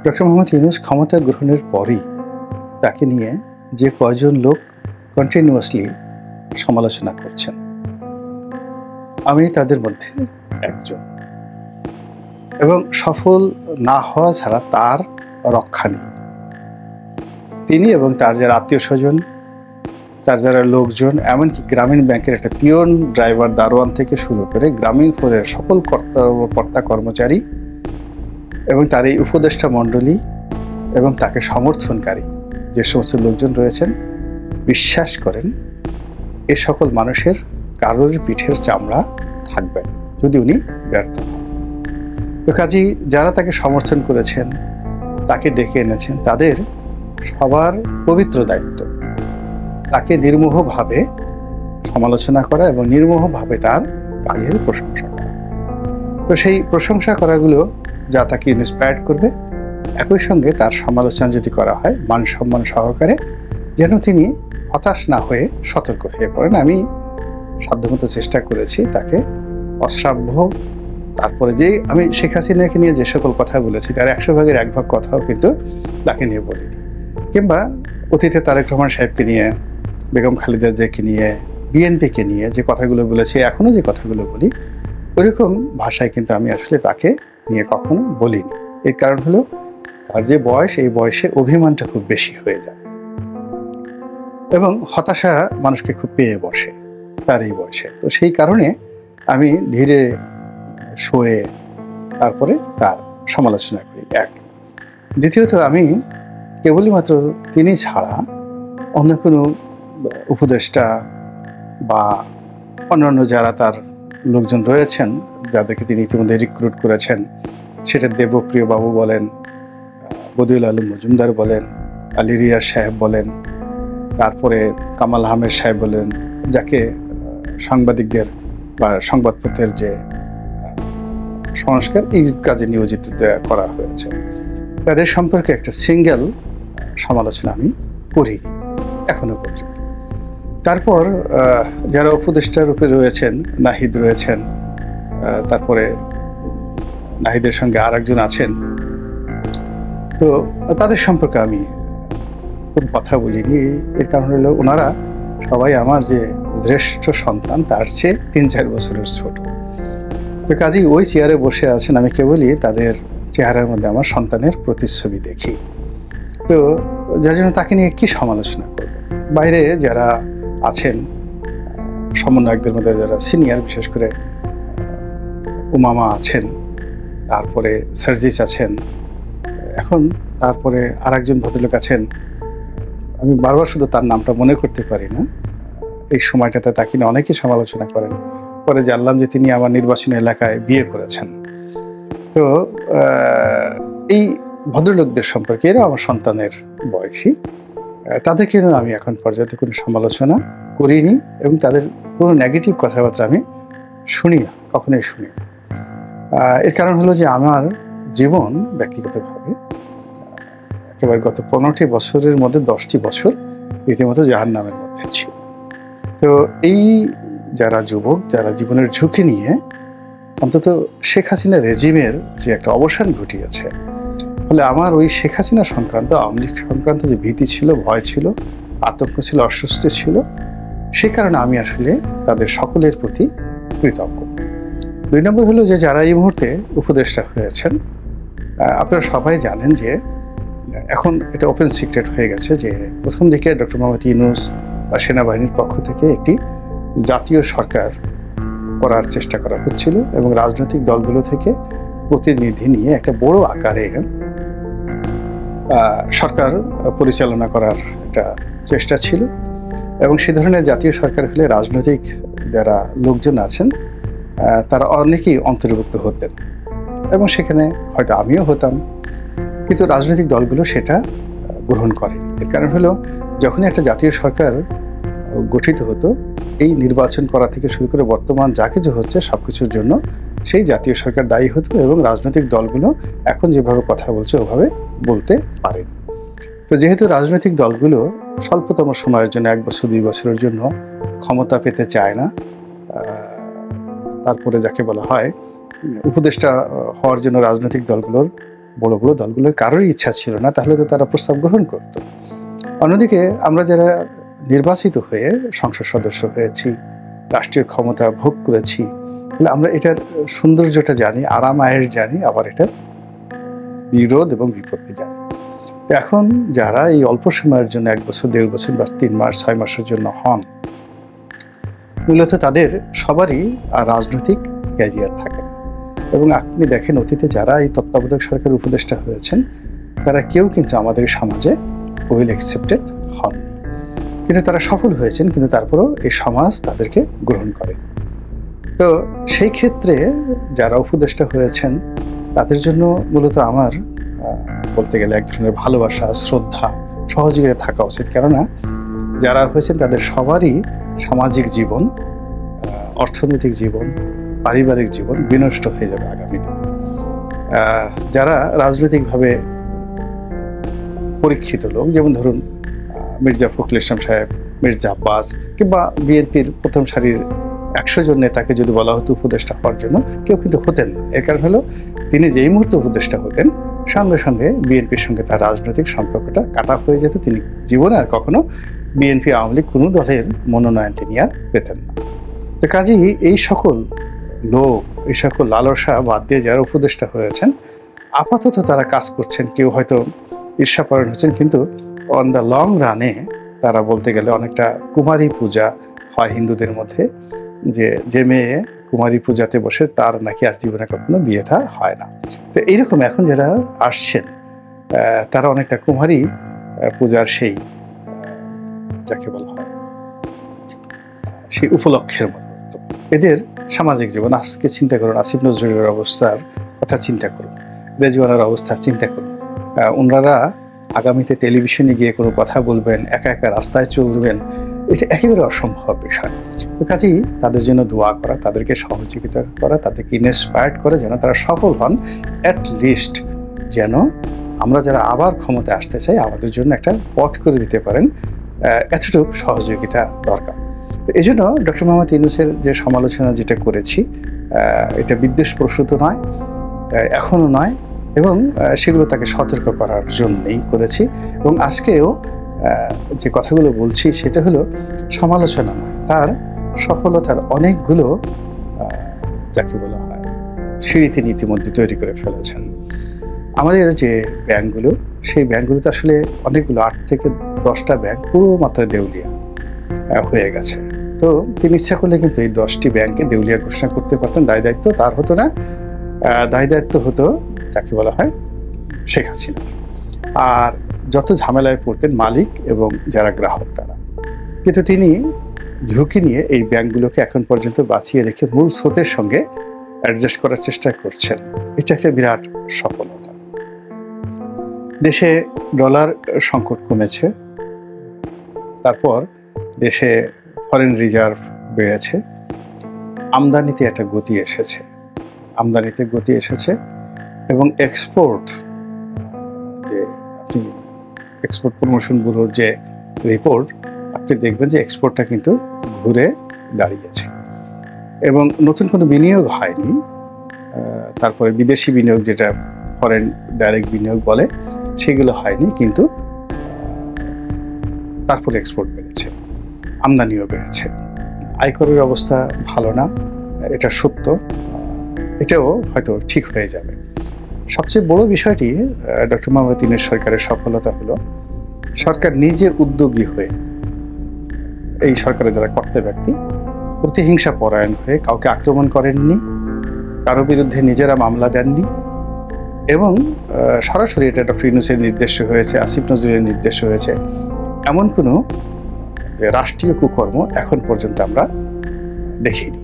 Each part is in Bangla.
ডক্টর মোহাম্মদ ইউনূস ক্ষমতা গ্রহণের পরই তাকে নিয়ে যে কয়জন লোক কন্টিনিউয়াসলি সমালোচনা করছেন, আমি তাদের মধ্যে একজন। এবং সফল না হওয়া ছাড়া তার রক্ষা নেই। তিনি এবং তার যারা আত্মীয় স্বজন, তার যারা লোকজন, এমনকি গ্রামীণ ব্যাংকের একটা পিয়ন, ড্রাইভার, দারোয়ান থেকে শুরু করে গ্রামীণ ফোনের সকল কর্তা কর্মচারী এবং তার এই উপদেষ্টা মণ্ডলী এবং তাকে সমর্থনকারী যে সমস্ত লোকজন রয়েছেন বিশ্বাস করেন এ সকল মানুষের কারোর পিঠের চামড়া থাকবে যদি উনি ব্যর্থ হন। তো কাজেই যারা তাকে সমর্থন করেছেন, তাকে ডেকে এনেছেন, তাদের সবার পবিত্র দায়িত্ব তাকে নির্মোহভাবে সমালোচনা করা এবং নির্মোহভাবে তার কাজের প্রশংসা করা। তো সেই প্রশংসা করাগুলো যা তাকে ইন্সপায়ার্ড করবে, একই সঙ্গে তার সমালোচনা যদি করা হয় মান সম্মান সহকারে, যেন তিনি হতাশ না হয়ে সতর্ক হয়ে পড়েন। আমি সাধ্যমতো চেষ্টা করেছি তাকে অশ্রাব্য, তারপরে যে আমি শেখ হাসিনাকে নিয়ে যে সকল কথা বলেছি তার 100 ভাগের 1 ভাগ কথাও কিন্তু তাকে নিয়ে বলিনি, কিংবা অতীতে তারেক রহমান সাহেবকে নিয়ে, বেগম খালেদা জিয়াকে নিয়ে, বিএনপিকে নিয়ে যে কথাগুলো বলেছি, এখনো যে কথাগুলো বলি ওইরকম ভাষায় কিন্তু আমি আসলে তাকে নিয়ে কখনো বলিনি। এর কারণ হলো তার যে বয়স, এই বয়সে অভিমানটা খুব বেশি হয়ে যায় এবং হতাশা মানুষকে খুব পেয়ে বসে তার এই বয়সে। তো সেই কারণে আমি ধীরে সয়ে তারপরে তার সমালোচনা করি। এক, দ্বিতীয়ত আমি কেবলই মাত্র তিনি ছাড়া অন্য কোনো উপদেষ্টা বা অন্যান্য যারা তার লোকজন রয়েছেন যাদেরকে তিনি ইতিমধ্যে রিক্রুট করেছেন, সেটা দেবপ্রিয় বাবু বলেন, বদিউল আলম মজুমদার বলেন, আলী রিয়াজ সাহেব বলেন, তারপরে কামাল আহমেদ সাহেব বলেন, যাকে সাংবাদিকদের বা সংবাদপত্রের যে সংস্কার এই কাজে নিয়োজিত করা হয়েছে, তাদের সম্পর্কে একটা সিঙ্গেল সমালোচনা আমি করিনি এখনো পর্যন্ত। তারপর যারা উপদেষ্টা রূপে রয়েছেন, নাহিদ রয়েছেন, তারপরে নাহিদের সঙ্গে আর একজন আছেন, তো তাদের সম্পর্কে আমি খুব কথা বলিনি। এর কারণ হলো ওনারা সবাই আমার যে জ্যেষ্ঠ সন্তান তার চেয়ে 3-4 বছরের ছোট। তো কাজেই ওই চেয়ারে বসে আছেন, আমি কেবলই তাদের চেহারার মধ্যে আমার সন্তানের প্রতিচ্ছবি দেখি। তো যার জন্য তাকে নিয়ে কি সমালোচনা করব। বাইরে যারা আছেন সমন্বয়কদের মধ্যে যারা সিনিয়র, বিশেষ করে উমামা আছেন, তারপরে সার্জিস আছেন, এখন তারপরে আর একজন ভদ্রলোক আছেন, আমি বারবার শুধু তার নামটা মনে করতে পারি না। এই সময়টাতে তাকে নিয়ে অনেকেই সমালোচনা করেন। পরে জানলাম যে তিনি আমার নির্বাচনী এলাকায় বিয়ে করেছেন। তো এই ভদ্রলোকদের সম্পর্কে, এরা আমার সন্তানের বয়সী, তাদেরকে আমি এখন পর্যন্ত কোনো সমালোচনা করিনি এবং তাদের কোনো নেগেটিভ কথাবার্তা আমি শুনি না, কখনোই শুনি না। এর কারণ হলো যে আমার জীবন ব্যক্তিগতভাবে একেবারে গত 15টি বছরের মধ্যে 10টি বছর রীতিমতো জাহান্নামের মধ্যে ছিল। তো এই যারা যুবক, যারা জীবনের ঝুঁকি নিয়ে অন্তত শেখ হাসিনা রেজিমের যে একটা অবসান ঘটিয়েছে, ফলে আমার ওই শেখ হাসিনা সংক্রান্ত, আওয়ামী লীগ সংক্রান্ত যে ভীতি ছিল, ভয় ছিল, আতঙ্ক ছিল, অস্বস্তি ছিল, সে কারণে আমি আসলে তাদের সকলের প্রতি কৃতজ্ঞ। 2 নম্বর হলো যে যারা এই মুহূর্তে উপদেষ্টা হয়েছেন, আপনারা সবাই জানেন যে এখন এটা ওপেন সিক্রেট হয়ে গেছে যে প্রথম দিকে ডক্টর মোহাম্মদ ইউনূস বা সেনাবাহিনীর পক্ষ থেকে একটি জাতীয় সরকার করার চেষ্টা করা হচ্ছিল এবং রাজনৈতিক দলগুলো থেকে প্রতিনিধি নিয়ে একটা বড় আকারে সরকার পরিচালনা করার একটা চেষ্টা ছিল। এবং সে ধরনের জাতীয় সরকার হলে রাজনৈতিক যারা লোকজন আছেন তারা অনেকেই অন্তর্ভুক্ত হতেন এবং সেখানে হয়তো আমিও হতাম, কিন্তু রাজনৈতিক দলগুলো সেটা গ্রহণ করেনি। এর কারণ হলো যখনই একটা জাতীয় সরকার গঠিত হতো, এই নির্বাচন করা থেকে শুরু করে বর্তমান যা কিছু হচ্ছে সব কিছুর জন্য সেই জাতীয় সরকার দায়ী হতো এবং রাজনৈতিক দলগুলো এখন যেভাবে কথা বলছে ওভাবে বলতে পারেন। তো যেহেতু রাজনৈতিক দলগুলো স্বল্পতম সময়ের জন্য 1 বছর 2 বছরের জন্য ক্ষমতা পেতে চায় না, তারপরে যাকে বলা হয় উপদেষ্টা হওয়ার জন্য রাজনৈতিক দলগুলোর বড় বড় দলগুলোর কারোরই ইচ্ছা ছিল না, তাহলে তো তারা প্রস্তাব গ্রহণ করত। অন্যদিকে আমরা যারা নির্বাচিত হয়ে সংসদ সদস্য হয়েছি, রাষ্ট্রীয় ক্ষমতা ভোগ করেছি, আমরা এটার সৌন্দর্যটা জানি, আরাম আয়ের জানি, আবার এটার বিরোধ এবং বিপত্তি জানি। তো এখন যারা এই অল্প সময়ের জন্য 1 বছর, 1.5 বছর বা 3 মাস, 6 মাসের জন্য হন, মূলত তাদের সবারই রাজনৈতিক ক্যারিয়ার থাকে না। এবং আপনি দেখেন অতীতে যারা এই তত্ত্বাবধায়ক সরকারের উপদেষ্টা হয়েছেন, তারা কেউ কিন্তু আমাদের সমাজে ওয়েল অ্যাকসেপ্টেড হননি, কিন্তু তারা সফল হয়েছেন, কিন্তু তারপরেও এই সমাজ তাদেরকে গ্রহণ করে। তো সেই ক্ষেত্রে যারা উপদেষ্টা হয়েছেন তাদের জন্য মূলত আমার বলতে গেলে এক ধরনের ভালোবাসা, শ্রদ্ধা, সহযোগিতা থাকা উচিত। কেননা যারা হয়েছেন তাদের সবারই সামাজিক জীবন, অর্থনৈতিক জীবন, পারিবারিক জীবন বিনষ্ট হয়ে যাবে আগামী দিনে। যারা রাজনৈতিকভাবে পরীক্ষিত লোক, যেমন ধরুন মির্জা ফখরুল ইসলাম সাহেব, মির্জা আব্বাস, কিংবা বিএনপির প্রথম সারির 100 জন নেতাকে যদি বলা হতো উপদেষ্টা হওয়ার জন্য, কেউ কিন্তু হতেন না। এর কারণ হলো তিনি যেই মুহূর্তে উপদেষ্টা হতেন, সঙ্গে সঙ্গে বিএনপির সঙ্গে তার রাজনৈতিক সম্পর্কটা কাটা হয়ে যেত। তিনি জীবনে আর কখনো বিএনপি, আওয়ামী লীগ কোনো দলের মনোনয়ন তিনি আর পেতেন না। তো কাজেই এই সকল লোক, এই সকল লালসা বাদ দিয়ে যারা উপদেষ্টা হয়েছেন, আপাতত তারা কাজ করছেন, কেউ হয়তো ঈর্ষাপরায়ণ হচ্ছেন, কিন্তু অন দ্য লং রানে তারা বলতে গেলে অনেকটা কুমারী পূজা হয় হিন্দুদের মধ্যে, যে মেয়ে কুমারী পূজাতে বসে তার নাকি আর জীবনে কখনো বিয়ে থা হয় না। তো এইরকম এখন যারা আসছেন তারা অনেকটা কুমারী পূজার সেই যাকে বলা হয় সেই উপলক্ষের মতো। এদের সামাজিক জীবন আজকে চিন্তা করুন, আসিফ নজরুলের অবস্থার কথা চিন্তা করুন, রেজওয়ানের অবস্থা চিন্তা করুন। ওনারা আগামীতে টেলিভিশনে গিয়ে কোনো কথা বলবেন, একা একা রাস্তায় চলবেন, এটা একেবারে অসম্ভব বিষয়। তো কাজেই তাদের জন্য দোয়া করা, তাদেরকে সহযোগিতা করা, তাদেরকে ইন্সপায়ার্ড করে যেন তারা সফল হন। অ্যাট লিস্ট যেন আমরা যারা আবার ক্ষমতায় আসতে চাই আমাদের জন্য একটা পথ করে দিতে পারেন, এতটুকু সহযোগিতা দরকার। তো এই জন্য ডক্টর মোহাম্মদ ইউনূসের যে সমালোচনা যেটা করেছি, এটা বিদ্বেষপ্রসূত নয়, এখনও নয়, এবং সেগুলো তাকে সতর্ক করার জন্যই করেছি। এবং আজকেও যে কথাগুলো বলছি সেটা হলো সমালোচনা নয়, তার সফলতার অনেকগুলো যাকে বলা হয় সিঁড়ি তিনি ইতিমধ্যে তৈরি করে ফেলেছেন। আমাদের যে ব্যাংকগুলো, সেই ব্যাংকগুলোতে আসলে অনেকগুলো 8 থেকে 10টা ব্যাংক পুরো মাত্রায় দেউলিয়া হয়ে গেছে। তো তিনি ইচ্ছা করলে কিন্তু এই 10টি ব্যাংকে দেউলিয়া ঘোষণা করতে পারতেন, দায় দায়িত্ব তার হতো না, দায় দায়িত্ব হতো যাকে বলা হয় শেখ হাসিনা। আর যত ঝামেলায় পড়তেন মালিক এবং যারা গ্রাহক তারা। কিন্তু তিনি ঝুঁকি নিয়ে এই ব্যাংকগুলোকে এখন পর্যন্ত বাঁচিয়ে রেখে মূল স্রোতের সঙ্গে অ্যাডজাস্ট করার চেষ্টা করছেন। এটা একটা বিরাট সফলতা। দেশে ডলার সংকট কমেছে, তারপর দেশে ফরেন রিজার্ভ বেড়েছে, আমদানিতে একটা গতি এসেছে, এবং এক্সপোর্ট, যে আপনি এক্সপোর্ট প্রমোশন ব্যুরোর যে রিপোর্ট, আপনি দেখবেন যে এক্সপোর্টটা কিন্তু ঘুরে দাঁড়িয়েছে এবং নতুন কোনো বিনিয়োগ হয়নি। তারপরে বিদেশি বিনিয়োগ, যেটা ফরেন ডাইরেক্ট বিনিয়োগ বলে, সেগুলো হয়নি, কিন্তু তারপরে এক্সপোর্ট বেড়েছে, আমদানিও বেড়েছে। আয়করের অবস্থা ভালো না, এটা সত্য, এটাও হয়তো ঠিক হয়ে যাবে। সবচেয়ে বড় বিষয়টি ডক্টর মোহাম্মদ ইউনূস সরকারের সফলতা হলো সরকার নিজে উদ্যোগী হয়ে, এই সরকারের যারা কর্তা ব্যক্তি, প্রতিহিংসা পরায়ণ হয়ে কাউকে আক্রমণ করেননি, কারো বিরুদ্ধে নিজেরা মামলা দেননি, এবং সরাসরি এটা ডক্টর ইউনূসের নির্দেশে হয়েছে, আসিফ নজরুলের নির্দেশে হয়েছে, এমন কোনো রাষ্ট্রীয় কুকর্ম এখন পর্যন্ত আমরা দেখিনি।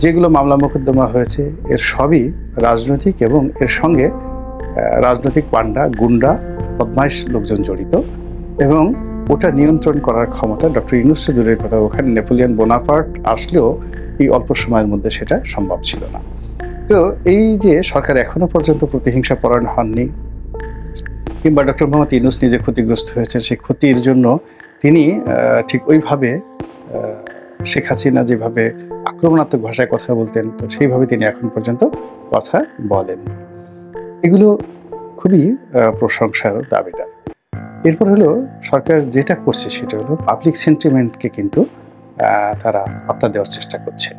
যেগুলো মামলা মোকদ্দমা হয়েছে এর সবই রাজনৈতিক, এবং এর সঙ্গে রাজনৈতিক পান্ডা, গুন্ডা, বদমাইশ লোকজন জড়িত, এবং ওটা নিয়ন্ত্রণ করার ক্ষমতা ডক্টর ইউনূস দূরের কথা, ওখানে নেপোলিয়ন বোনাপার্ট আসলেও এই অল্প সময়ের মধ্যে সেটা সম্ভব ছিল না। তো এই যে সরকার এখনো পর্যন্ত প্রতিহিংসা পরায়ণ হননি, কিংবা ডক্টর মোহাম্মদ ইউনূস নিজে ক্ষতিগ্রস্ত হয়েছেন, সেই ক্ষতির জন্য তিনি ঠিক ওইভাবে শেখ হাসিনা যেভাবে আক্রমণাত্মক ভাষায় কথা বলতেন, তো সেইভাবে তিনি এখন পর্যন্ত কথা বলেন। এগুলো খুবই প্রশংসার দাবিদার। এরপর হলো সরকার যেটা করছে সেটা হলো পাবলিক সেন্টিমেন্টকে কিন্তু তারা পাত্তা দেওয়ার চেষ্টা করছে।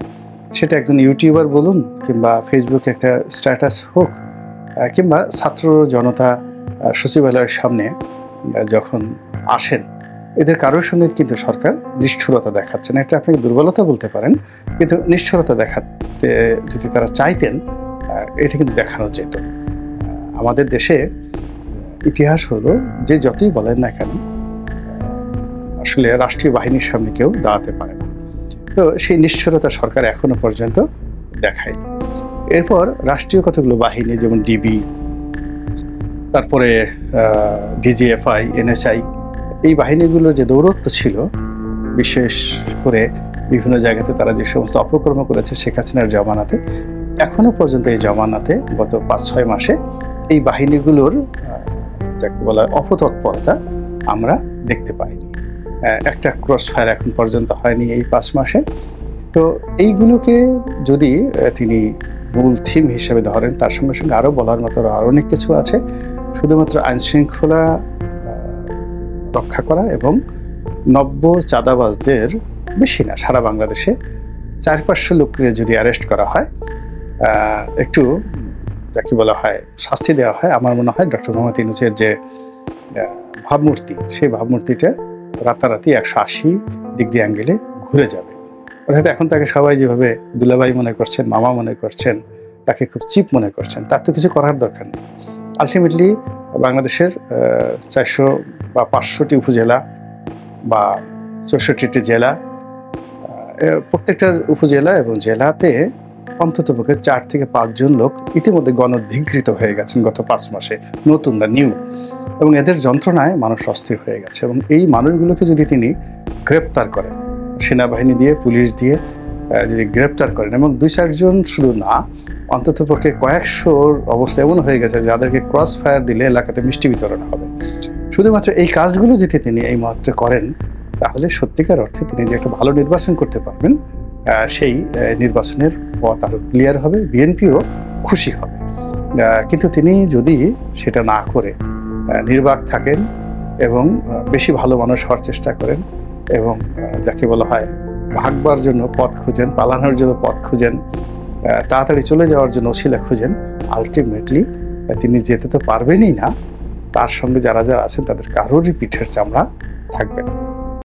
সেটা একজন ইউটিউবার বলুন কিংবা ফেসবুকে একটা স্ট্যাটাস হোক কিংবা ছাত্র জনতা সচিবালয়ের সামনে যখন আসেন, এদের কারোর সঙ্গে কিন্তু সরকার নিষ্ঠুরতা দেখাচ্ছে না। এটা আপনি দুর্বলতা বলতে পারেন, কিন্তু নিষ্ঠুরতা দেখাতে যদি তারা চাইতেন এটা কিন্তু দেখানো যেত। আমাদের দেশে ইতিহাস হলো যে যতই বলেন না কেন আসলে রাষ্ট্রীয় বাহিনীর সামনে কেউ দাঁড়াতে পারে না। তো সেই নিষ্ঠুরতা সরকার এখনো পর্যন্ত দেখায়নি। এরপর রাষ্ট্রীয় কতগুলো বাহিনী যেমন ডিবি, তারপরে ডিজিএফআই, এনএসআই, এই বাহিনীগুলোর যে দৌরত্ব ছিল, বিশেষ করে বিভিন্ন জায়গাতে তারা যে সমস্ত অপকর্ম করেছে শেখ হাসিনার জমানাতে, এখনো পর্যন্ত এই জমানাতে গত ৫-৬ মাসে এই বাহিনীগুলোর যাকে বলা অপতৎপরতা আমরা দেখতে পাইনি। একটা ক্রস ফায়ার এখন পর্যন্ত হয়নি এই ৫ মাসে। তো এইগুলোকে যদি তিনি মূল থিম হিসেবে ধরেন, তার সঙ্গে সঙ্গে আরও বলার মতো আরও অনেক কিছু আছে। শুধুমাত্র আইন শৃঙ্খলা রক্ষা করা এবং নব্য চাঁদাবাজদের, বেশি না, সারা বাংলাদেশে ৪-৫০০ লোককে যদি অ্যারেস্ট করা হয়, একটু যাকে বলা হয় শাস্তি দেওয়া হয়, আমার মনে হয় ডক্টর মোহাম্মদ ইউনূসের যে ভাবমূর্তি, সেই ভাবমূর্তিটা রাতারাতি ১৮০ ডিগ্রি অ্যাঙ্গেলে ঘুরে যাবে। অর্থাৎ এখন তাকে সবাই যেভাবে দুলাভাই মনে করছেন, মামা মনে করছেন, তাকে খুব চিপ মনে করছেন, তার তো কিছু করার দরকার নেই। আলটিমেটলি বাংলাদেশের ৪০০ বা ৫০০টি উপজেলা বা ৬৪টি জেলা, প্রত্যেকটা উপজেলা এবং জেলাতে অন্ততপক্ষে ৪ থেকে ৫ জন লোক ইতিমধ্যে গণধিকৃত হয়ে গেছেন গত ৫ মাসে, নতুন বা নিউ, এবং এদের যন্ত্রণায় মানুষ অস্থির হয়ে গেছে। এবং এই মানুষগুলোকে যদি তিনি গ্রেপ্তার করেন, সেনাবাহিনী দিয়ে, পুলিশ দিয়ে যদি গ্রেপ্তার করেন, এবং ২-৪ জন শুধু না, অন্ততপক্ষে কয়েকশোর অবস্থা এমন হয়ে গেছে যাদেরকে ক্রস ফায়ার দিলে এলাকাতে মিষ্টি বিতরণ হবে, শুধুমাত্র এই কাজগুলো যদি তিনি এই মুহূর্তে করেন, তাহলে সত্যিকার অর্থে তিনি যে একটা ভালো নির্বাচন করতে পারবেন, সেই নির্বাচনের পথ আরও ক্লিয়ার হবে, বিএনপিও খুশি হবে। কিন্তু তিনি যদি সেটা না করে নির্বাক থাকেন এবং বেশি ভালো মানুষ হওয়ার চেষ্টা করেন এবং যাকে বলা হয় ভাগবার জন্য পথ খুঁজেন, পালানোর জন্য পথ খুঁজেন, তাড়াতাড়ি চলে যাওয়ার জন্য ওসিলা খুঁজেন, আলটিমেটলি তিনি যেতে তো পারবেনই না, তার সঙ্গে যারা যারা আছেন তাদের কারোরই পিঠের চামড়া থাকবে না।